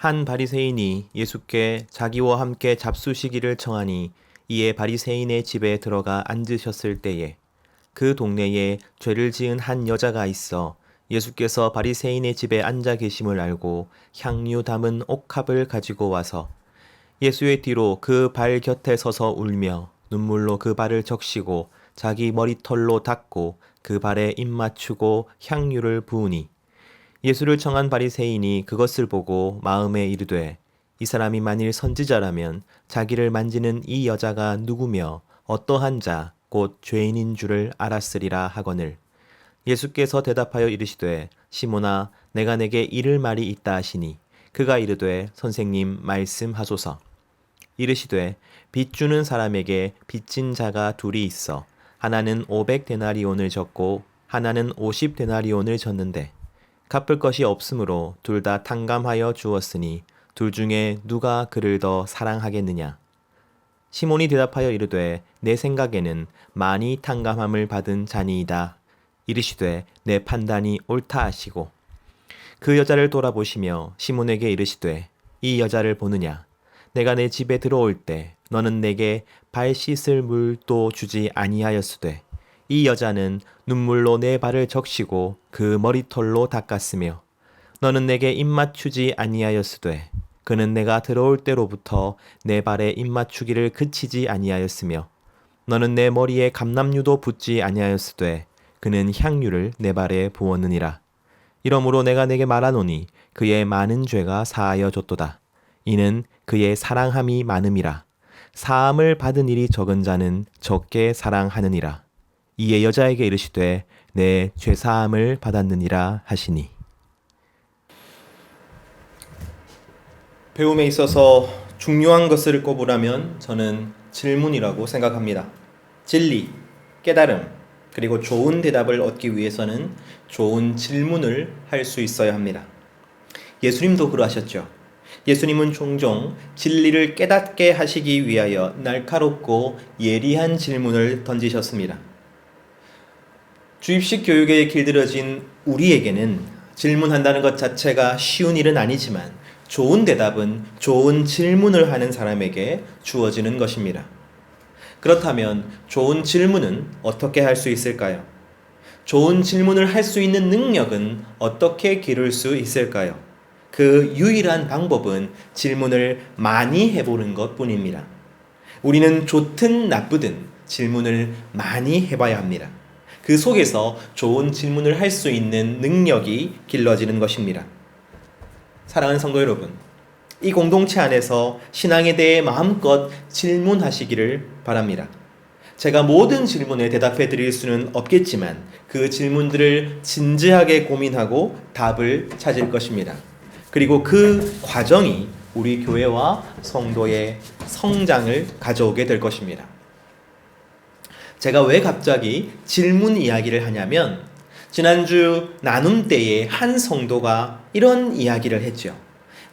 한 바리새인이 예수께 자기와 함께 잡수시기를 청하니 이에 바리새인의 집에 들어가 앉으셨을 때에 그 동네에 죄를 지은 한 여자가 있어 예수께서 바리새인의 집에 앉아 계심을 알고 향유 담은 옥합을 가지고 와서 예수의 뒤로 그 발 곁에 서서 울며 눈물로 그 발을 적시고 자기 머리털로 닦고 그 발에 입 맞추고 향유를 부으니 예수를 청한 바리새인이 그것을 보고 마음에 이르되 이 사람이 만일 선지자라면 자기를 만지는 이 여자가 누구며 어떠한 자 곧 죄인인 줄을 알았으리라 하거늘 예수께서 대답하여 이르시되 시몬아 내가 내게 이를 말이 있다 하시니 그가 이르되 선생님 말씀하소서. 이르시되 빚 주는 사람에게 빚진 자가 둘이 있어 하나는 500데나리온을 졌고 하나는 50데나리온을 졌는데 갚을 것이 없으므로 둘 다 탕감하여 주었으니 둘 중에 누가 그를 더 사랑하겠느냐. 시몬이 대답하여 이르되 내 생각에는 많이 탕감함을 받은 자니이다. 이르시되 내 판단이 옳다 하시고 그 여자를 돌아보시며 시몬에게 이르시되 이 여자를 보느냐. 내가 내 집에 들어올 때 너는 내게 발 씻을 물도 주지 아니하였으되 이 여자는 눈물로 내 발을 적시고 그 머리털로 닦았으며 너는 내게 입 맞추지 아니하였으되 그는 내가 들어올 때로부터 내 발에 입 맞추기를 그치지 아니하였으며 너는 내 머리에 감람유도 붓지 아니하였으되 그는 향유를 내 발에 부었느니라. 이러므로 내가 내게 말하노니 그의 많은 죄가 사하여 줬도다. 이는 그의 사랑함이 많음이라. 사함을 받은 일이 적은 자는 적게 사랑하느니라. 이에 여자에게 이르시되 내 죄사함을 받았느니라 하시니. 배움에 있어서 중요한 것을 꼽으라면 저는 질문이라고 생각합니다. 진리, 깨달음, 그리고 좋은 대답을 얻기 위해서는 좋은 질문을 할 수 있어야 합니다. 예수님도 그러하셨죠. 예수님은 종종 진리를 깨닫게 하시기 위하여 날카롭고 예리한 질문을 던지셨습니다. 주입식 교육에 길들여진 우리에게는 질문한다는 것 자체가 쉬운 일은 아니지만 좋은 대답은 좋은 질문을 하는 사람에게 주어지는 것입니다. 그렇다면 좋은 질문은 어떻게 할 수 있을까요? 좋은 질문을 할 수 있는 능력은 어떻게 기를 수 있을까요? 그 유일한 방법은 질문을 많이 해보는 것 뿐입니다. 우리는 좋든 나쁘든 질문을 많이 해봐야 합니다. 그 속에서 좋은 질문을 할 수 있는 능력이 길러지는 것입니다. 사랑하는 성도 여러분, 이 공동체 안에서 신앙에 대해 마음껏 질문하시기를 바랍니다. 제가 모든 질문에 대답해 드릴 수는 없겠지만 그 질문들을 진지하게 고민하고 답을 찾을 것입니다. 그리고 그 과정이 우리 교회와 성도의 성장을 가져오게 될 것입니다. 제가 왜 갑자기 질문 이야기를 하냐면 지난주 나눔 때에 한 성도가 이런 이야기를 했죠.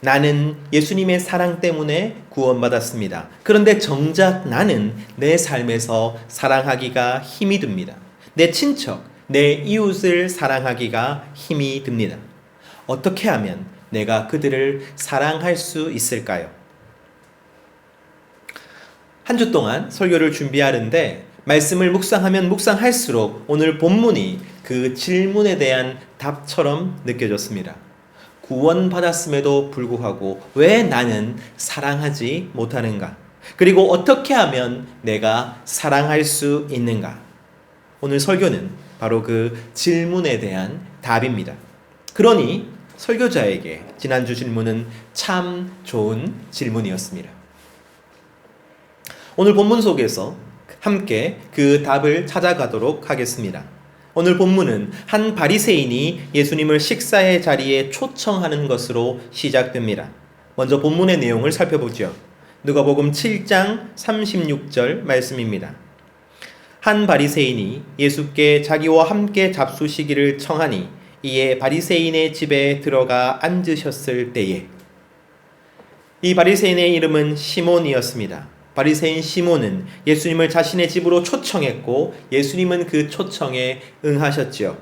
나는 예수님의 사랑 때문에 구원받았습니다. 그런데 정작 나는 내 삶에서 사랑하기가 힘이 듭니다. 내 친척, 내 이웃을 사랑하기가 힘이 듭니다. 어떻게 하면 내가 그들을 사랑할 수 있을까요? 한 주 동안 설교를 준비하는데 말씀을 묵상하면 묵상할수록 오늘 본문이 그 질문에 대한 답처럼 느껴졌습니다. 구원받았음에도 불구하고 왜 나는 사랑하지 못하는가? 그리고 어떻게 하면 내가 사랑할 수 있는가? 오늘 설교는 바로 그 질문에 대한 답입니다. 그러니 설교자에게 지난주 질문은 참 좋은 질문이었습니다. 오늘 본문 속에서 함께 그 답을 찾아가도록 하겠습니다. 오늘 본문은 한 바리새인이 예수님을 식사의 자리에 초청하는 것으로 시작됩니다. 먼저 본문의 내용을 살펴보죠. 누가복음 7장 36절 말씀입니다. 한 바리새인이 예수께 자기와 함께 잡수시기를 청하니 이에 바리새인의 집에 들어가 앉으셨을 때에 이 바리새인의 이름은 시몬이었습니다. 바리새인 시몬은 예수님을 자신의 집으로 초청했고 예수님은 그 초청에 응하셨지요.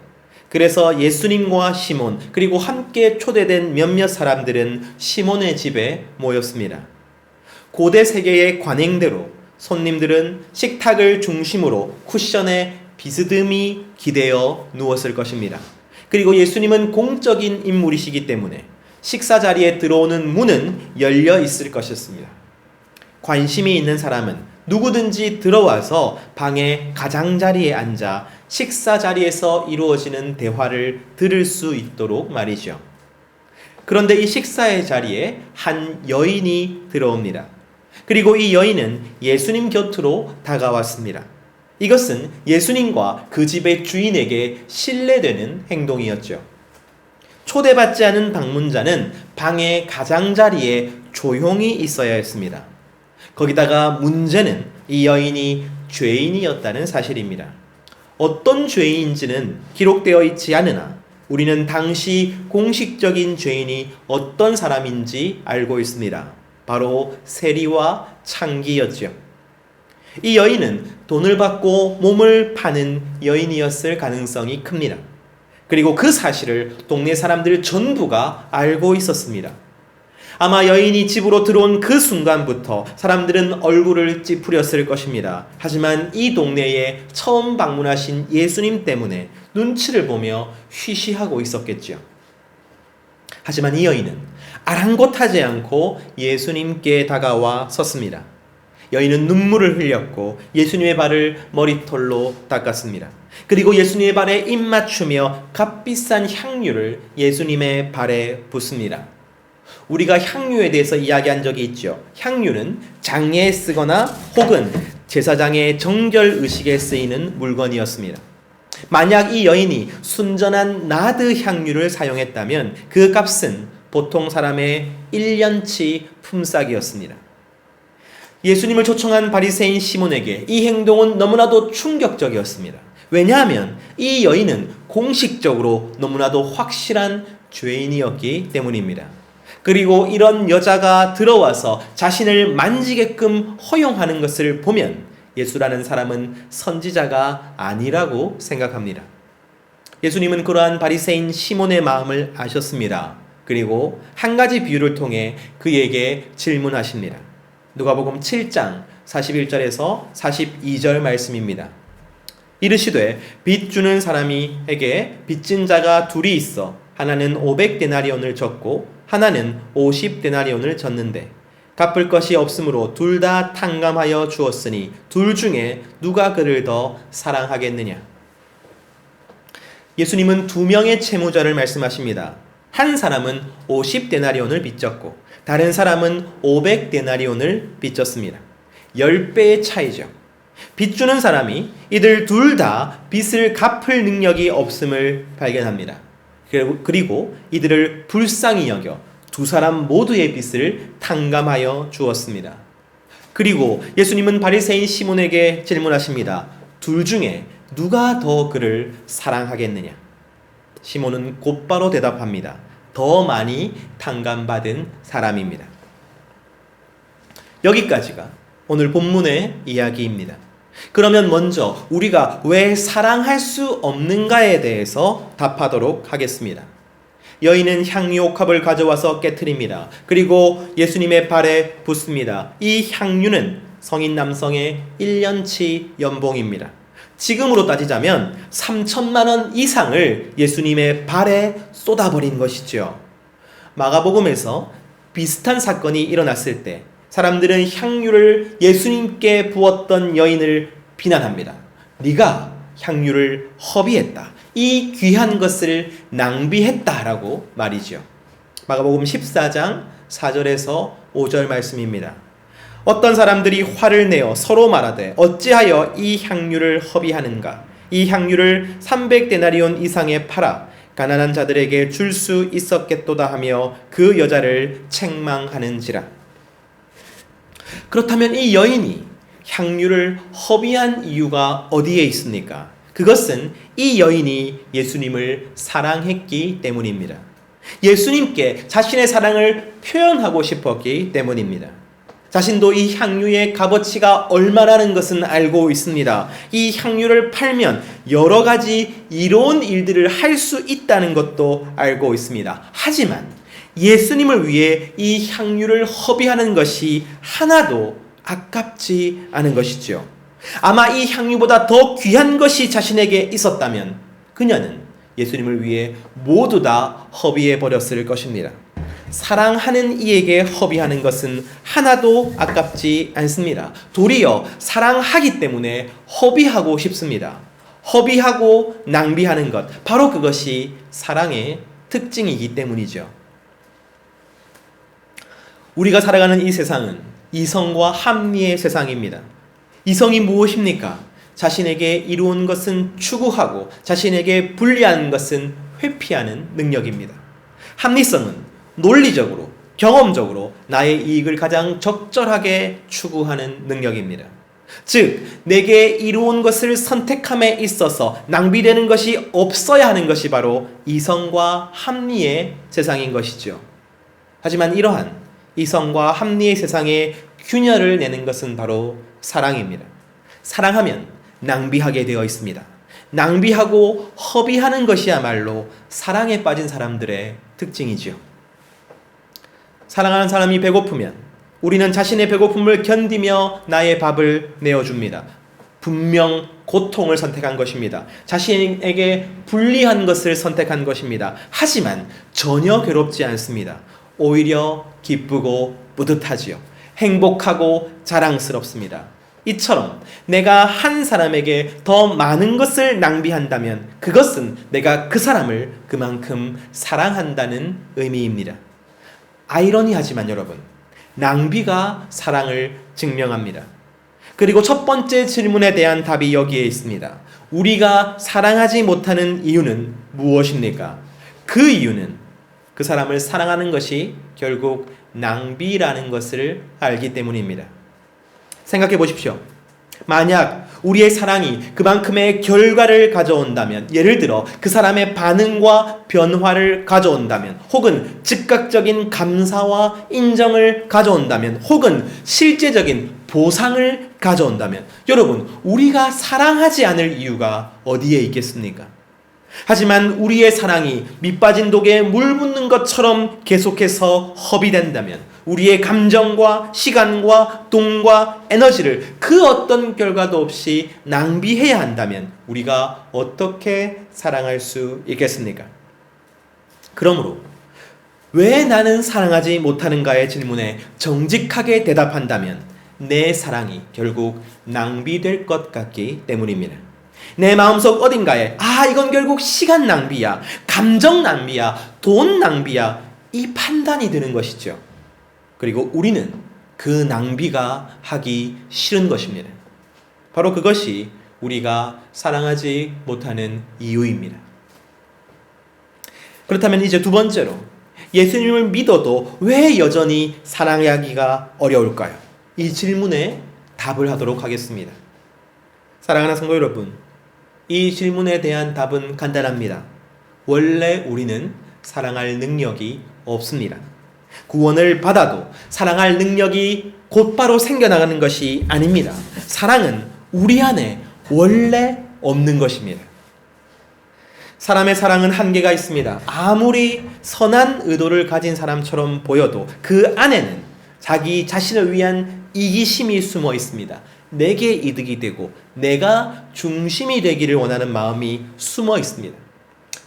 그래서 예수님과 시몬 그리고 함께 초대된 몇몇 사람들은 시몬의 집에 모였습니다. 고대 세계의 관행대로 손님들은 식탁을 중심으로 쿠션에 비스듬히 기대어 누웠을 것입니다. 그리고 예수님은 공적인 인물이시기 때문에 식사 자리에 들어오는 문은 열려 있을 것이었습니다. 관심이 있는 사람은 누구든지 들어와서 방의 가장자리에 앉아 식사 자리에서 이루어지는 대화를 들을 수 있도록 말이죠. 그런데 이 식사의 자리에 한 여인이 들어옵니다. 그리고 이 여인은 예수님 곁으로 다가왔습니다. 이것은 예수님과 그 집의 주인에게 신뢰되는 행동이었죠. 초대받지 않은 방문자는 방의 가장자리에 조용히 있어야 했습니다. 거기다가 문제는 이 여인이 죄인이었다는 사실입니다. 어떤 죄인인지는 기록되어 있지 않으나 우리는 당시 공식적인 죄인이 어떤 사람인지 알고 있습니다. 바로 세리와 창기였죠. 이 여인은 돈을 받고 몸을 파는 여인이었을 가능성이 큽니다. 그리고 그 사실을 동네 사람들 전부가 알고 있었습니다. 아마 여인이 집으로 들어온 그 순간부터 사람들은 얼굴을 찌푸렸을 것입니다. 하지만 이 동네에 처음 방문하신 예수님 때문에 눈치를 보며 쉬쉬하고 있었겠죠. 하지만 이 여인은 아랑곳하지 않고 예수님께 다가와 섰습니다. 여인은 눈물을 흘렸고 예수님의 발을 머리털로 닦았습니다. 그리고 예수님의 발에 입 맞추며 값비싼 향유를 예수님의 발에 붓습니다. 우리가 향유에 대해서 이야기한 적이 있죠. 향유는 장례에 쓰거나 혹은 제사장의 정결 의식에 쓰이는 물건이었습니다. 만약 이 여인이 순전한 나드 향유를 사용했다면 그 값은 보통 사람의 1년치 품삯이었습니다. 예수님을 초청한 바리새인 시몬에게 이 행동은 너무나도 충격적이었습니다. 왜냐하면 이 여인은 공식적으로 너무나도 확실한 죄인이었기 때문입니다. 그리고 이런 여자가 들어와서 자신을 만지게끔 허용하는 것을 보면 예수라는 사람은 선지자가 아니라고 생각합니다. 예수님은 그러한 바리새인 시몬의 마음을 아셨습니다. 그리고 한 가지 비유를 통해 그에게 질문하십니다. 누가복음 7장 41절에서 42절 말씀입니다. 이르시되 빚 주는 사람에게 빚진 자가 둘이 있어 하나는 500데나리온을 졌고 하나는 50데나리온을 졌는데 갚을 것이 없으므로 둘 다 탕감하여 주었으니 둘 중에 누가 그를 더 사랑하겠느냐. 예수님은 두 명의 채무자를 말씀하십니다. 한 사람은 50데나리온을 빚졌고 다른 사람은 500데나리온을 빚졌습니다. 10배의 차이죠. 빚 주는 사람이 이들 둘 다 빚을 갚을 능력이 없음을 발견합니다. 그리고 이들을 불쌍히 여겨 두 사람 모두의 빚을 탕감하여 주었습니다. 그리고 예수님은 바리새인 시몬에게 질문하십니다. 둘 중에 누가 더 그를 사랑하겠느냐? 시몬은 곧바로 대답합니다. 더 많이 탕감받은 사람입니다. 여기까지가 오늘 본문의 이야기입니다. 그러면 먼저 우리가 왜 사랑할 수 없는가에 대해서 답하도록 하겠습니다. 여인은 향유 옥합을 가져와서 깨트립니다. 그리고 예수님의 발에 붓습니다. 이 향유는 성인 남성의 1년치 연봉입니다. 지금으로 따지자면 3천만 원 이상을 예수님의 발에 쏟아버린 것이죠. 마가복음에서 비슷한 사건이 일어났을 때 사람들은 향유를 예수님께 부었던 여인을 비난합니다. 네가 향유를 허비했다. 이 귀한 것을 낭비했다라고 말이죠. 마가복음 14장 4절에서 5절 말씀입니다. 어떤 사람들이 화를 내어 서로 말하되 어찌하여 이 향유를 허비하는가? 이 향유를 300데나리온 이상에 팔아 가난한 자들에게 줄 수 있었겠도다 하며 그 여자를 책망하는지라. 그렇다면 이 여인이 향유를 허비한 이유가 어디에 있습니까? 그것은 이 여인이 예수님을 사랑했기 때문입니다. 예수님께 자신의 사랑을 표현하고 싶었기 때문입니다. 자신도 이 향유의 값어치가 얼마라는 것은 알고 있습니다. 이 향유를 팔면 여러 가지 이로운 일들을 할 수 있다는 것도 알고 있습니다. 하지만 예수님을 위해 이 향유를 허비하는 것이 하나도 아깝지 않은 것이죠. 아마 이 향유보다 더 귀한 것이 자신에게 있었다면 그녀는 예수님을 위해 모두 다 허비해 버렸을 것입니다. 사랑하는 이에게 허비하는 것은 하나도 아깝지 않습니다. 도리어 사랑하기 때문에 허비하고 싶습니다. 허비하고 낭비하는 것, 바로 그것이 사랑의 특징이기 때문이죠. 우리가 살아가는 이 세상은 이성과 합리의 세상입니다. 이성이 무엇입니까? 자신에게 이루은 것은 추구하고 자신에게 불리한 것은 회피하는 능력입니다. 합리성은 논리적으로, 경험적으로 나의 이익을 가장 적절하게 추구하는 능력입니다. 즉, 내게 이루은 것을 선택함에 있어서 낭비되는 것이 없어야 하는 것이 바로 이성과 합리의 세상인 것이죠. 하지만 이러한 이성과 합리의 세상에 균열을 내는 것은 바로 사랑입니다. 사랑하면 낭비하게 되어 있습니다. 낭비하고 허비하는 것이야말로 사랑에 빠진 사람들의 특징이지요. 사랑하는 사람이 배고프면 우리는 자신의 배고픔을 견디며 나의 밥을 내어줍니다. 분명 고통을 선택한 것입니다. 자신에게 불리한 것을 선택한 것입니다. 하지만 전혀 괴롭지 않습니다. 오히려 기쁘고 뿌듯하지요. 행복하고 자랑스럽습니다. 이처럼 내가 한 사람에게 더 많은 것을 낭비한다면 그것은 내가 그 사람을 그만큼 사랑한다는 의미입니다. 아이러니하지만 여러분, 낭비가 사랑을 증명합니다. 그리고 첫 번째 질문에 대한 답이 여기에 있습니다. 우리가 사랑하지 못하는 이유는 무엇입니까? 그 이유는 그 사람을 사랑하는 것이 결국 낭비라는 것을 알기 때문입니다. 생각해 보십시오. 만약 우리의 사랑이 그만큼의 결과를 가져온다면, 예를 들어 그 사람의 반응과 변화를 가져온다면, 혹은 즉각적인 감사와 인정을 가져온다면, 혹은 실제적인 보상을 가져온다면, 여러분, 우리가 사랑하지 않을 이유가 어디에 있겠습니까? 하지만 우리의 사랑이 밑빠진 독에 물 붓는 것처럼 계속해서 허비된다면, 우리의 감정과 시간과 돈과 에너지를 그 어떤 결과도 없이 낭비해야 한다면 우리가 어떻게 사랑할 수 있겠습니까? 그러므로 왜 나는 사랑하지 못하는가의 질문에 정직하게 대답한다면 내 사랑이 결국 낭비될 것 같기 때문입니다. 내 마음속 어딘가에 이건 결국 시간 낭비야, 감정 낭비야, 돈 낭비야, 이 판단이 드는 것이죠. 그리고 우리는 그 낭비가 하기 싫은 것입니다. 바로 그것이 우리가 사랑하지 못하는 이유입니다. 그렇다면 이제 두 번째로, 예수님을 믿어도 왜 여전히 사랑하기가 어려울까요? 이 질문에 답을 하도록 하겠습니다. 사랑하는 성도 여러분, 이 질문에 대한 답은 간단합니다. 원래 우리는 사랑할 능력이 없습니다. 구원을 받아도 사랑할 능력이 곧바로 생겨나가는 것이 아닙니다. 사랑은 우리 안에 원래 없는 것입니다. 사람의 사랑은 한계가 있습니다. 아무리 선한 의도를 가진 사람처럼 보여도 그 안에는 자기 자신을 위한 이기심이 숨어 있습니다. 내게 이득이 되고 내가 중심이 되기를 원하는 마음이 숨어 있습니다.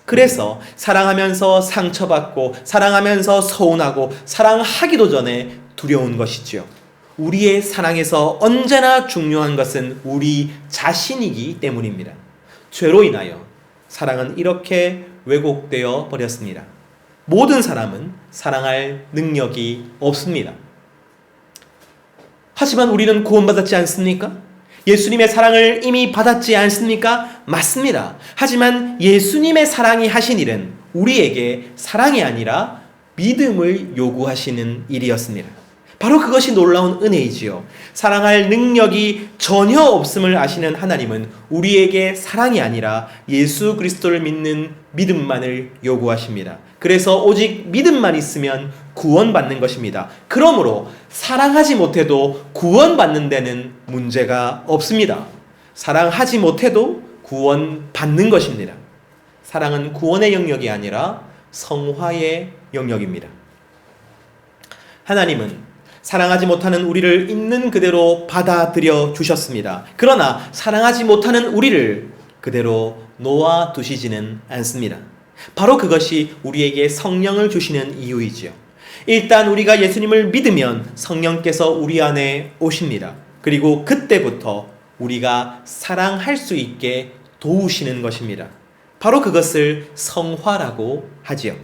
그래서 사랑하면서 상처받고 사랑하면서 서운하고 사랑하기도 전에 두려운 것이지요. 우리의 사랑에서 언제나 중요한 것은 우리 자신이기 때문입니다. 죄로 인하여 사랑은 이렇게 왜곡되어 버렸습니다. 모든 사람은 사랑할 능력이 없습니다. 하지만 우리는 구원받았지 않습니까? 예수님의 사랑을 이미 받았지 않습니까? 맞습니다. 하지만 예수님의 사랑이 하신 일은 우리에게 사랑이 아니라 믿음을 요구하시는 일이었습니다. 바로 그것이 놀라운 은혜이지요. 사랑할 능력이 전혀 없음을 아시는 하나님은 우리에게 사랑이 아니라 예수 그리스도를 믿는 믿음만을 요구하십니다. 그래서 오직 믿음만 있으면 구원받는 것입니다. 그러므로 사랑하지 못해도 구원받는 데는 문제가 없습니다. 사랑하지 못해도 구원받는 것입니다. 사랑은 구원의 영역이 아니라 성화의 영역입니다. 하나님은 사랑하지 못하는 우리를 있는 그대로 받아들여 주셨습니다. 그러나 사랑하지 못하는 우리를 그대로 놓아두시지는 않습니다. 바로 그것이 우리에게 성령을 주시는 이유이지요. 일단 우리가 예수님을 믿으면 성령께서 우리 안에 오십니다. 그리고 그때부터 우리가 사랑할 수 있게 도우시는 것입니다. 바로 그것을 성화라고 하지요.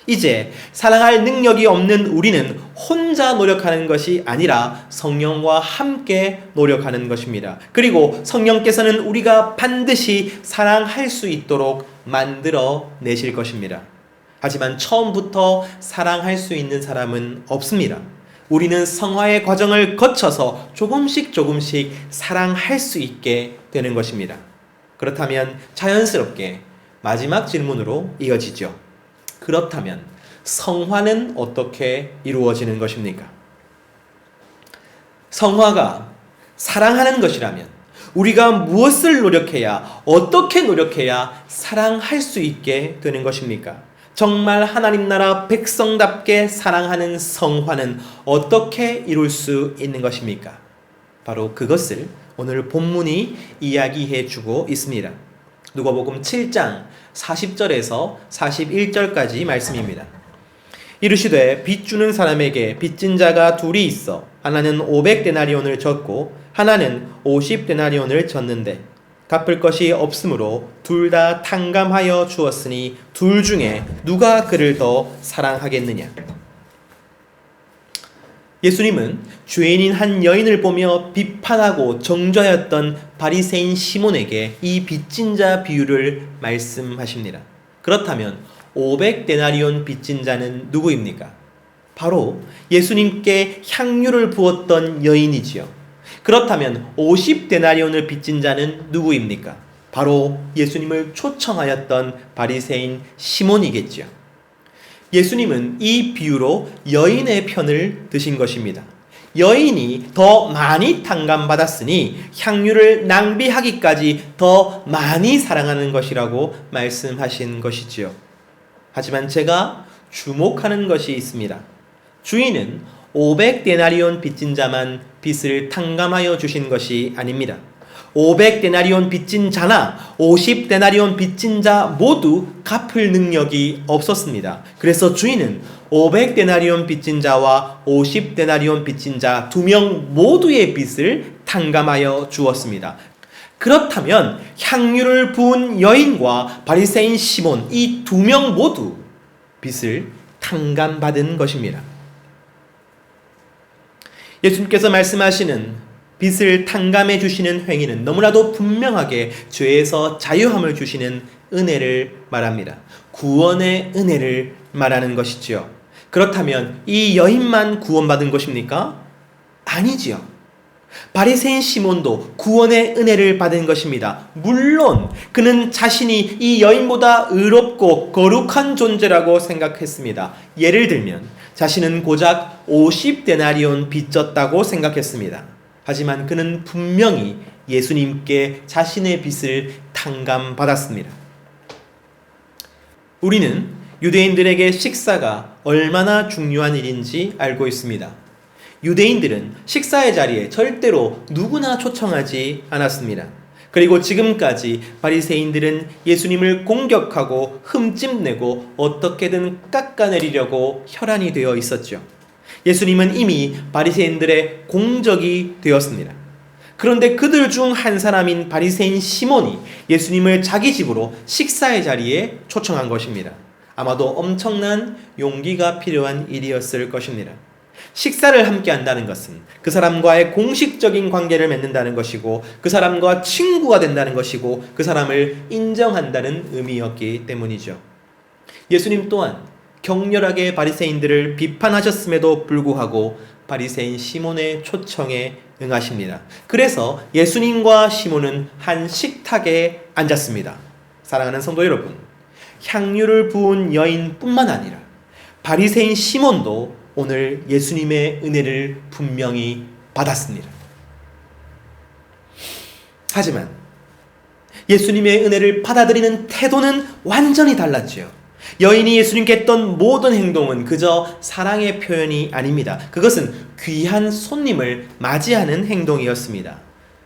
이제 사랑할 능력이 없는 우리는 혼자 노력하는 것이 아니라 성령과 함께 노력하는 것입니다. 그리고 성령께서는 우리가 반드시 사랑할 수 있도록 만들어 내실 것입니다. 하지만 처음부터 사랑할 수 있는 사람은 없습니다. 우리는 성화의 과정을 거쳐서 조금씩 사랑할 수 있게 되는 것입니다. 그렇다면 자연스럽게 마지막 질문으로 이어지죠. 그렇다면 성화는 어떻게 이루어지는 것입니까? 성화가 사랑하는 것이라면 우리가 무엇을 노력해야, 어떻게 노력해야 사랑할 수 있게 되는 것입니까? 정말 하나님 나라 백성답게 사랑하는 성화는 어떻게 이룰 수 있는 것입니까? 바로 그것을 오늘 본문이 이야기해 주고 있습니다. 누가복음 7장 40절에서 41절까지 말씀입니다. 이르시되 빚 주는 사람에게 빚진 자가 둘이 있어 하나는 500데나리온을 졌고 하나는 50데나리온을 졌는데 갚을 것이 없으므로 둘 다 탕감하여 주었으니 둘 중에 누가 그를 더 사랑하겠느냐. 예수님은 죄인인 한 여인을 보며 비판하고 정죄하였던 바리새인 시몬에게 이 빚진 자 비유를 말씀하십니다. 그렇다면 500데나리온 빚진 자는 누구입니까? 바로 예수님께 향유를 부었던 여인이지요. 그렇다면 50데나리온을 빚진 자는 누구입니까? 바로 예수님을 초청하였던 바리새인 시몬이겠지요. 예수님은 이 비유로 여인의 편을 드신 것입니다. 여인이 더 많이 탕감받았으니 향유를 낭비하기까지 더 많이 사랑하는 것이라고 말씀하신 것이지요. 하지만 제가 주목하는 것이 있습니다. 주인은 500데나리온 빚진 자만 빚을 탕감하여 주신 것이 아닙니다. 500데나리온 빚진 자나 50데나리온 빚진 자 모두 갚을 능력이 없었습니다. 그래서 주인은 500데나리온 빚진 자와 50데나리온 빚진 자 두 명 모두의 빚을 탕감하여 주었습니다. 그렇다면 향유를 부은 여인과 바리새인 시몬 이 두 명 모두 빚을 탕감받은 것입니다. 예수님께서 말씀하시는 빚을 탕감해 주시는 행위는 너무나도 분명하게 죄에서 자유함을 주시는 은혜를 말합니다. 구원의 은혜를 말하는 것이지요. 그렇다면 이 여인만 구원받은 것입니까? 아니지요. 바리새인 시몬도 구원의 은혜를 받은 것입니다. 물론 그는 자신이 이 여인보다 의롭고 거룩한 존재라고 생각했습니다. 예를 들면 자신은 고작 50데나리온 빚졌다고 생각했습니다. 하지만 그는 분명히 예수님께 자신의 빚을 탕감받았습니다. 우리는 유대인들에게 식사가 얼마나 중요한 일인지 알고 있습니다. 유대인들은 식사의 자리에 절대로 누구나 초청하지 않았습니다. 그리고 지금까지 바리새인들은 예수님을 공격하고 흠집내고 어떻게든 깎아내리려고 혈안이 되어 있었죠. 예수님은 이미 바리새인들의 공적이 되었습니다. 그런데 그들 중 한 사람인 바리새인 시몬이 예수님을 자기 집으로 식사의 자리에 초청한 것입니다. 아마도 엄청난 용기가 필요한 일이었을 것입니다. 식사를 함께 한다는 것은 그 사람과의 공식적인 관계를 맺는다는 것이고 그 사람과 친구가 된다는 것이고 그 사람을 인정한다는 의미였기 때문이죠. 예수님 또한 격렬하게 바리새인들을 비판하셨음에도 불구하고 바리새인 시몬의 초청에 응하십니다. 그래서 예수님과 시몬은 한 식탁에 앉았습니다. 사랑하는 성도 여러분, 향유를 부은 여인뿐만 아니라 바리새인 시몬도 오늘 예수님의 은혜를 분명히 받았습니다. 하지만 예수님의 은혜를 받아들이는 태도는 완전히 달랐지요. 여인이 예수님께 했던 모든 행동은 그저 사랑의 표현이 아닙니다. 그것은 귀한 손님을 맞이하는 행동이었습니다.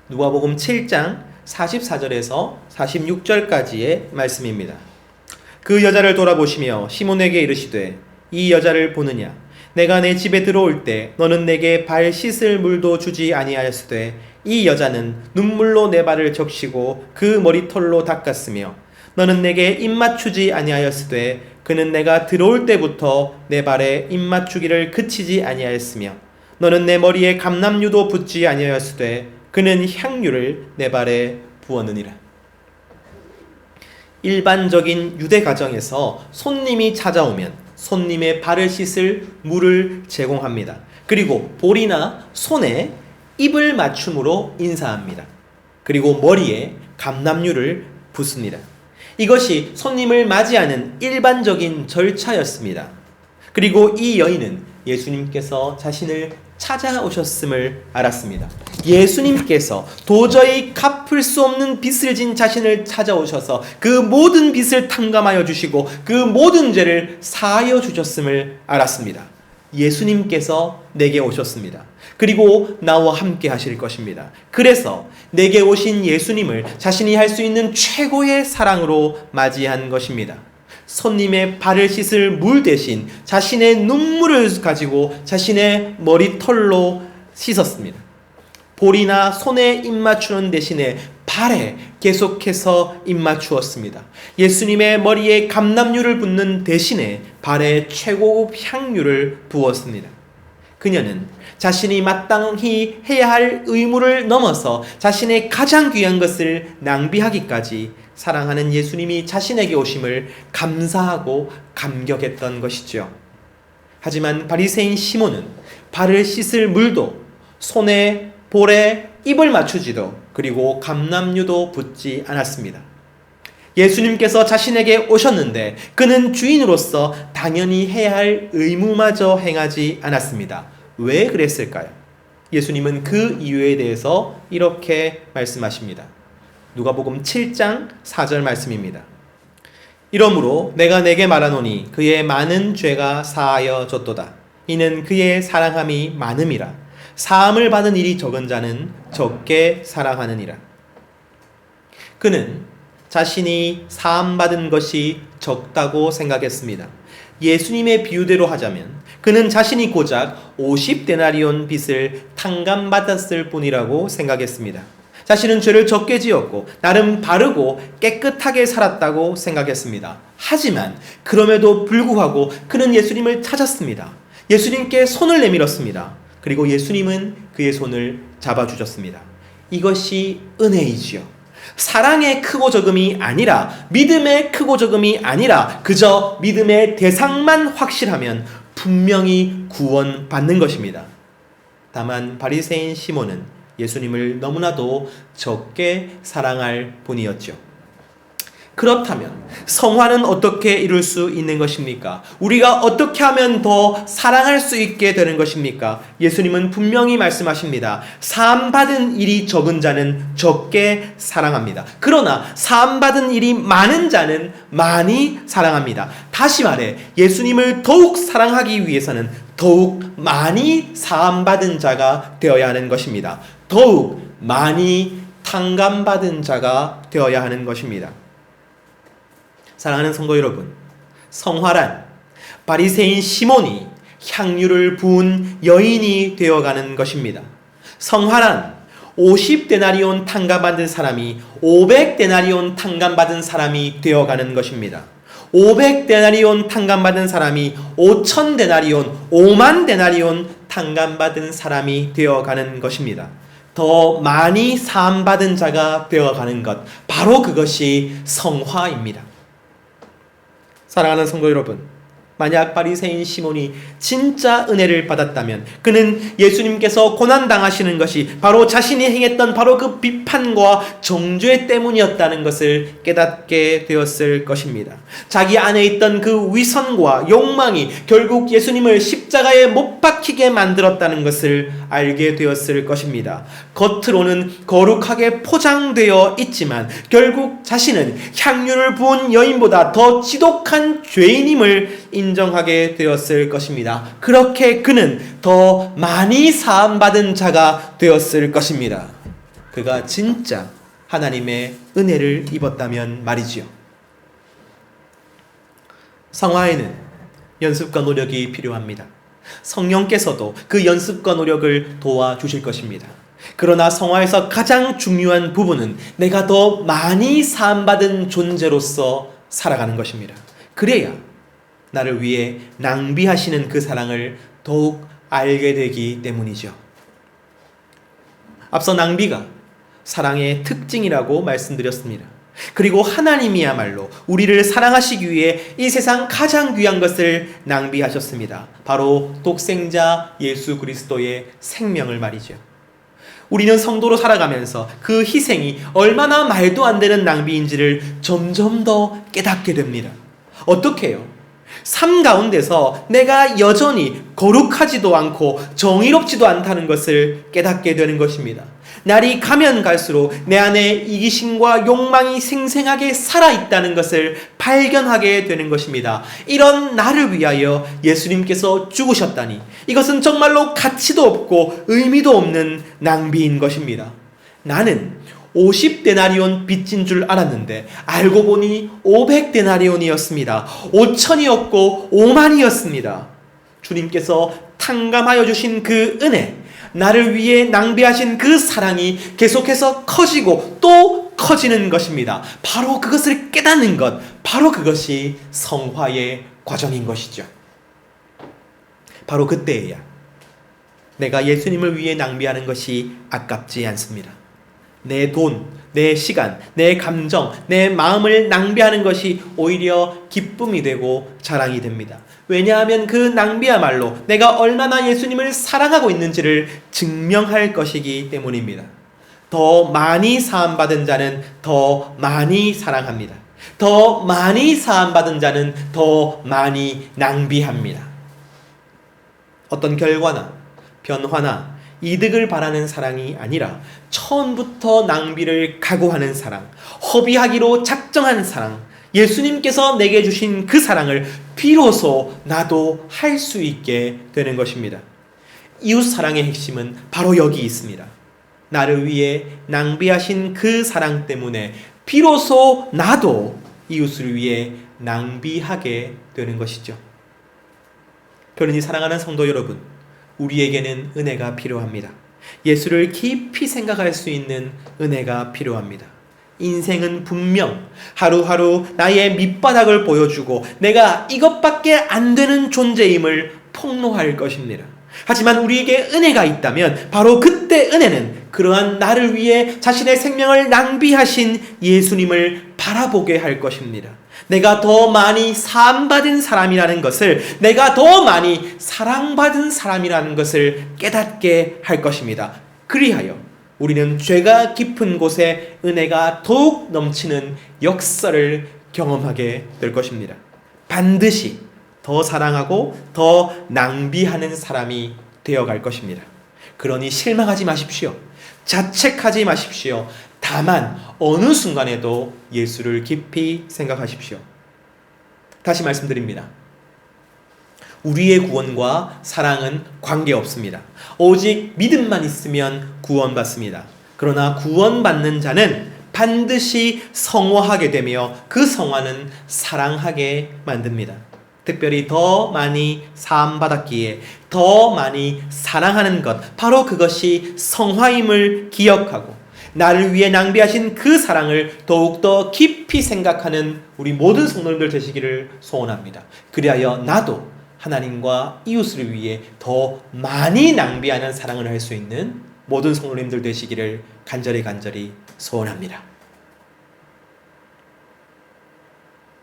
누가복음 7장 44절에서 46절까지의 말씀입니다. 그 여자를 돌아보시며 시몬에게 이르시되 이 여자를 보느냐? 내가 내 집에 들어올 때 너는 내게 발 씻을 물도 주지 아니하였으되 이 여자는 눈물로 내 발을 적시고 그 머리털로 닦았으며 너는 내게 입맞추지 아니하였으되 그는 내가 들어올 때부터 내 발에 입맞추기를 그치지 아니하였으며 너는 내 머리에 감람유도 붓지 아니하였으되 그는 향유를 내 발에 부었느니라. 일반적인 유대 가정에서 손님이 찾아오면 손님의 발을 씻을 물을 제공합니다. 그리고 볼이나 손에 입을 맞춤으로 인사합니다. 그리고 머리에 감람유를 붓습니다. 이것이 손님을 맞이하는 일반적인 절차였습니다. 그리고 이 여인은 예수님께서 자신을 찾아오셨음을 알았습니다. 예수님께서 도저히 갚을 수 없는 빚을 진 자신을 찾아오셔서 그 모든 빚을 탕감하여 주시고 그 모든 죄를 사하여 주셨음을 알았습니다. 예수님께서 내게 오셨습니다. 그리고 나와 함께 하실 것입니다. 그래서 내게 오신 예수님을 자신이 할 수 있는 최고의 사랑으로 맞이한 것입니다. 손님의 발을 씻을 물 대신 자신의 눈물을 가지고 자신의 머리털로 씻었습니다. 볼이나 손에 입맞추는 대신에 발에 계속해서 입맞추었습니다. 예수님의 머리에 감람유를 붓는 대신에 발에 최고급 향유를 부었습니다. 그녀는 자신이 마땅히 해야 할 의무를 넘어서 자신의 가장 귀한 것을 낭비하기까지 사랑하는 예수님이 자신에게 오심을 감사하고 감격했던 것이죠. 하지만 바리새인 시몬은 발을 씻을 물도 손에 볼에 입을 맞추지도 그리고 감람유도 붓지 않았습니다. 예수님께서 자신에게 오셨는데 그는 주인으로서 당연히 해야 할 의무마저 행하지 않았습니다. 왜 그랬을까요? 예수님은 그 이유에 대해서 이렇게 말씀하십니다. 누가복음 7장 4절 말씀입니다. 이러므로 내가 내게 말하노니 그의 많은 죄가 사하여 졌도다. 이는 그의 사랑함이 많음이라. 사함을 받은 일이 적은 자는 적게 사랑하느니라. 그는 자신이 사함받은 것이 적다고 생각했습니다. 예수님의 비유대로 하자면 그는 자신이 고작 50데나리온 빚을 탕감받았을 뿐이라고 생각했습니다. 자신은 죄를 적게 지었고 나름 바르고 깨끗하게 살았다고 생각했습니다. 하지만 그럼에도 불구하고 그는 예수님을 찾았습니다. 예수님께 손을 내밀었습니다. 그리고 예수님은 그의 손을 잡아주셨습니다. 이것이 은혜이지요. 사랑의 크고 적음이 아니라 믿음의 크고 적음이 아니라 그저 믿음의 대상만 확실하면 분명히 구원받는 것입니다. 다만 바리새인 시몬은 예수님을 너무나도 적게 사랑할 뿐이었죠. 그렇다면 성화는 어떻게 이룰 수 있는 것입니까? 우리가 어떻게 하면 더 사랑할 수 있게 되는 것입니까? 예수님은 분명히 말씀하십니다. 사함받은 일이 적은 자는 적게 사랑합니다. 그러나 사함받은 일이 많은 자는 많이 사랑합니다. 다시 말해 예수님을 더욱 사랑하기 위해서는 더욱 많이 사함받은 자가 되어야 하는 것입니다. 더욱 많이 탕감받은 자가 되어야 하는 것입니다. 사랑하는 성도 여러분, 성화란 바리새인 시몬이 향유를 부은 여인이 되어가는 것입니다. 성화란 50데나리온 탕감받은 사람이 500데나리온 탕감받은 사람이 되어가는 것입니다. 500데나리온 탕감받은 사람이 5,000데나리온, 5만 데나리온 탕감받은 사람이 되어가는 것입니다. 더 많이 사함받은 자가 되어가는 것, 바로 그것이 성화입니다. 사랑하는 성도 여러분, 만약 바리새인 시몬이 진짜 은혜를 받았다면 그는 예수님께서 고난당하시는 것이 바로 자신이 행했던 바로 그 비판과 정죄 때문이었다는 것을 깨닫게 되었을 것입니다. 자기 안에 있던 그 위선과 욕망이 결국 예수님을 십자가에 못 박히게 만들었다는 것을 알게 되었을 것입니다. 겉으로는 거룩하게 포장되어 있지만 결국 자신은 향유를 부은 여인보다 더 지독한 죄인임을 인정하게 되었을 것입니다. 그렇게 그는 더 많이 사함받은 자가 되었을 것입니다. 그가 진짜 하나님의 은혜를 입었다면 말이지요. 성화에는 연습과 노력이 필요합니다. 성령께서도 그 연습과 노력을 도와주실 것입니다. 그러나 성화에서 가장 중요한 부분은 내가 더 많이 사함받은 존재로서 살아가는 것입니다. 그래야 나를 위해 낭비하시는 그 사랑을 더욱 알게 되기 때문이죠. 앞서 낭비가 사랑의 특징이라고 말씀드렸습니다. 그리고 하나님이야말로 우리를 사랑하시기 위해 이 세상 가장 귀한 것을 낭비하셨습니다. 바로 독생자 예수 그리스도의 생명을 말이죠. 우리는 성도로 살아가면서 그 희생이 얼마나 말도 안 되는 낭비인지를 점점 더 깨닫게 됩니다. 어떻게 해요? 삶 가운데서 내가 여전히 거룩하지도 않고 정의롭지도 않다는 것을 깨닫게 되는 것입니다. 날이 가면 갈수록 내 안에 이기심과 욕망이 생생하게 살아있다는 것을 발견하게 되는 것입니다. 이런 나를 위하여 예수님께서 죽으셨다니 이것은 정말로 가치도 없고 의미도 없는 낭비인 것입니다. 나는 50데나리온 빚진 줄 알았는데 알고 보니 500데나리온이었습니다. 5천이었고 5만이었습니다. 주님께서 탕감하여 주신 그 은혜, 나를 위해 낭비하신 그 사랑이 계속해서 커지고 또 커지는 것입니다. 바로 그것을 깨닫는 것, 바로 그것이 성화의 과정인 것이죠. 바로 그때에야 내가 예수님을 위해 낭비하는 것이 아깝지 않습니다. 내 돈, 내 시간, 내 감정, 내 마음을 낭비하는 것이 오히려 기쁨이 되고 자랑이 됩니다. 왜냐하면 그 낭비야말로 내가 얼마나 예수님을 사랑하고 있는지를 증명할 것이기 때문입니다. 더 많이 사함받은 자는 더 많이 사랑합니다. 더 많이 사함받은 자는 더 많이 낭비합니다. 어떤 결과나 변화나 이득을 바라는 사랑이 아니라 처음부터 낭비를 각오하는 사랑, 허비하기로 작정한 사랑, 예수님께서 내게 주신 그 사랑을 비로소 나도 할 수 있게 되는 것입니다. 이웃 사랑의 핵심은 바로 여기 있습니다. 나를 위해 낭비하신 그 사랑 때문에 비로소 나도 이웃을 위해 낭비하게 되는 것이죠. 그러니 사랑하는 성도 여러분, 우리에게는 은혜가 필요합니다. 예수를 깊이 생각할 수 있는 은혜가 필요합니다. 인생은 분명 하루하루 나의 밑바닥을 보여주고 내가 이것밖에 안 되는 존재임을 폭로할 것입니다. 하지만 우리에게 은혜가 있다면 바로 그때 은혜는 그러한 나를 위해 자신의 생명을 낭비하신 예수님을 바라보게 할 것입니다. 내가 더 많이 사함받은 사람이라는 것을, 내가 더 많이 사랑받은 사람이라는 것을 깨닫게 할 것입니다. 그리하여 우리는 죄가 깊은 곳에 은혜가 더욱 넘치는 역사를 경험하게 될 것입니다. 반드시 더 사랑하고 더 낭비하는 사람이 되어갈 것입니다. 그러니 실망하지 마십시오. 자책하지 마십시오. 다만 어느 순간에도 예수를 깊이 생각하십시오. 다시 말씀드립니다. 우리의 구원과 사랑은 관계없습니다. 오직 믿음만 있으면 구원받습니다. 그러나 구원받는 자는 반드시 성화하게 되며 그 성화는 사랑하게 만듭니다. 특별히 더 많이 사함받았기에 더 많이 사랑하는 것, 바로 그것이 성화임을 기억하고 나를 위해 낭비하신 그 사랑을 더욱더 깊이 생각하는 우리 모든 성도님들 되시기를 소원합니다. 그리하여 나도 하나님과 이웃을 위해 더 많이 낭비하는 사랑을 할 수 있는 모든 성도님들 되시기를 간절히 소원합니다.